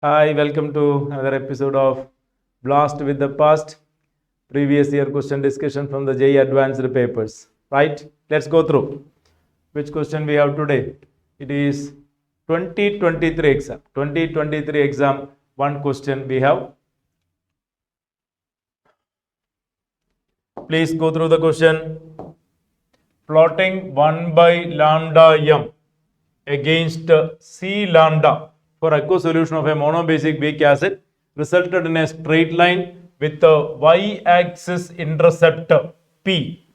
Hi, welcome to another episode of Blast with the Past, previous year question discussion from the JEE Advanced papers. Right? Let's go through. Which question we have today? It is 2023 exam. 2023 exam, one question we have. Please go through the question. Plotting 1 by lambda m against C lambda for aqueous solution of a monobasic weak acid resulted in a straight line with the y-axis intercept P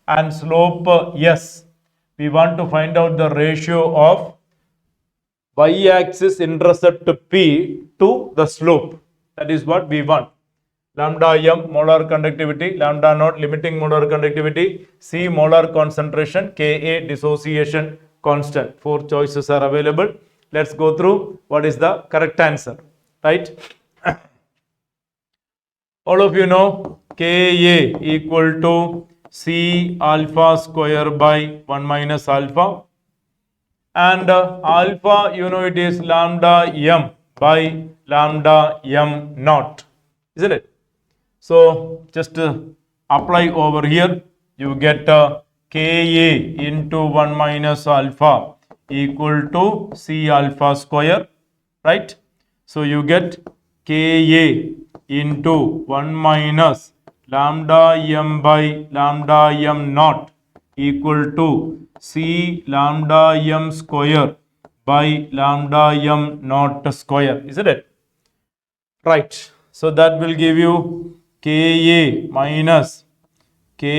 and slope S. We want to find out the ratio of y-axis intercept P to the slope. That is what we want. Lambda m molar conductivity, lambda naught limiting molar conductivity, C molar concentration, Ka dissociation constant. 4 choices are available. Let's go through what is the correct answer. Right? All of you know Ka equal to C alpha square by 1 minus alpha. And alpha, you know, it is lambda m by lambda m naught. Isn't it? So just apply over here. You get Ka into 1 minus alpha equal to C alpha square, right? So you get Ka into 1 minus lambda m by lambda m naught equal to C lambda m square by lambda m naught square, isn't it? Right. So that will give you Ka minus Ka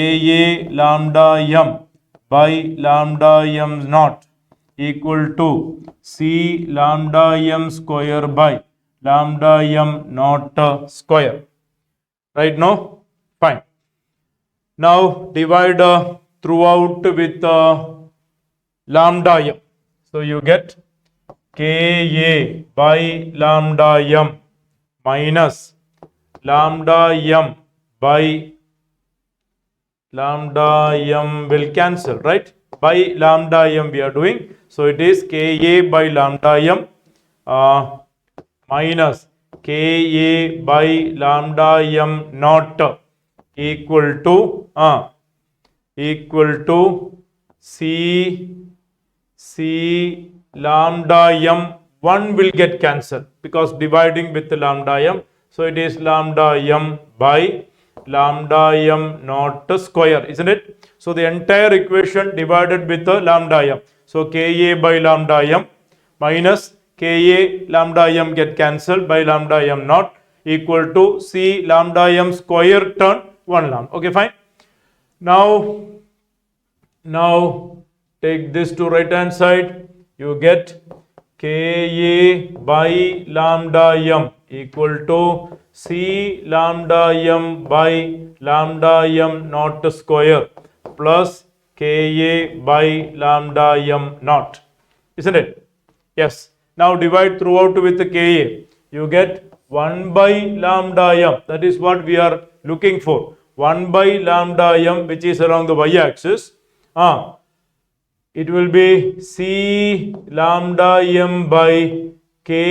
lambda m by lambda m naught equal to C lambda m square by lambda m naught square. Right now? Fine. Now divide throughout with lambda m. So you get Ka by lambda m minus lambda m by lambda m will cancel, right? By lambda m we are doing. So it is Ka by lambda m minus Ka by lambda m naught equal to C lambda m. 1 will get cancelled because dividing with the lambda m. So it is lambda m by lambda m naught square, isn't it? So the entire equation divided with the lambda m. So Ka by lambda m minus Ka lambda m get cancelled by lambda m naught equal to C lambda m square turn 1 lambda. Okay, fine. Now take this to right hand side. You get Ka by lambda m equal to C lambda m by lambda m naught square plus Ka by lambda m naught. Isn't it? Yes. Now divide throughout with the Ka. You get 1 by lambda m. That is what we are looking for. 1 by lambda m, which is along the y-axis. It will be C lambda m by Ka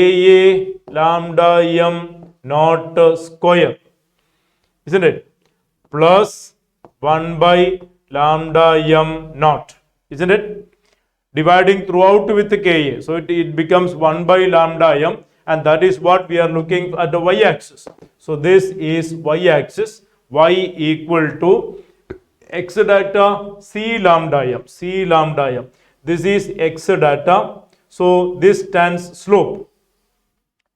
lambda m naught square, isn't it? Plus 1 by lambda m naught, isn't it? Dividing throughout with the Ka. So it becomes 1 by lambda m, and that is what we are looking at the y-axis. So this is y-axis, y equal to x data C lambda m, C lambda m. This is x data. So this stands slope.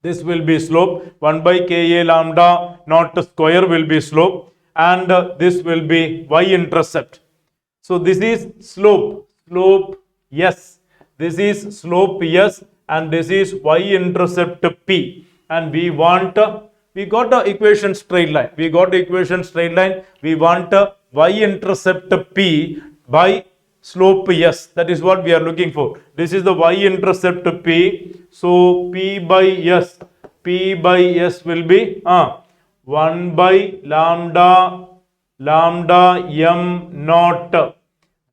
This will be slope. 1 by Ka lambda naught square will be slope, and this will be y-intercept. So this is slope, S. This is slope S, and this is y-intercept P. And we want, we got the equation straight line. We want y-intercept P by slope S. That is what we are looking for. This is the y-intercept P. So P by S will be 1 by lambda m naught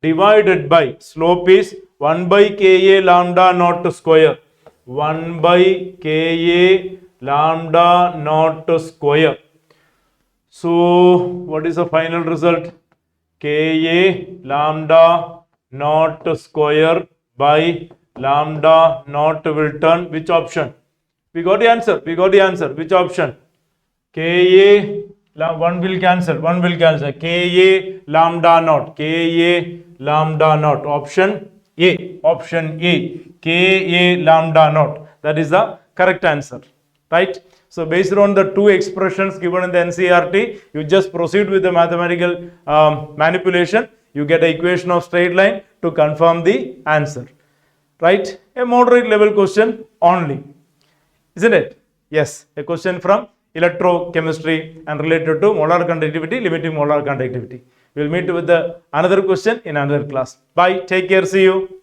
divided by slope is 1 by Ka lambda naught square 1 by Ka lambda naught square. So what is the final result? Ka lambda naught square by lambda naught will turn which option? We got the answer. We got the answer. Which option? One will cancel. One will cancel. Ka lambda naught. Ka lambda naught. Option A. Option A. Ka lambda naught. That is the correct answer. Right? So based on the two expressions given in the NCERT, you just proceed with the mathematical manipulation. You get an equation of straight line to confirm the answer. Right? A moderate level question only. Isn't it? Yes, a question from electrochemistry and related to molar conductivity, limiting molar conductivity. We will meet with the another question in another class. Bye. Take care. See you.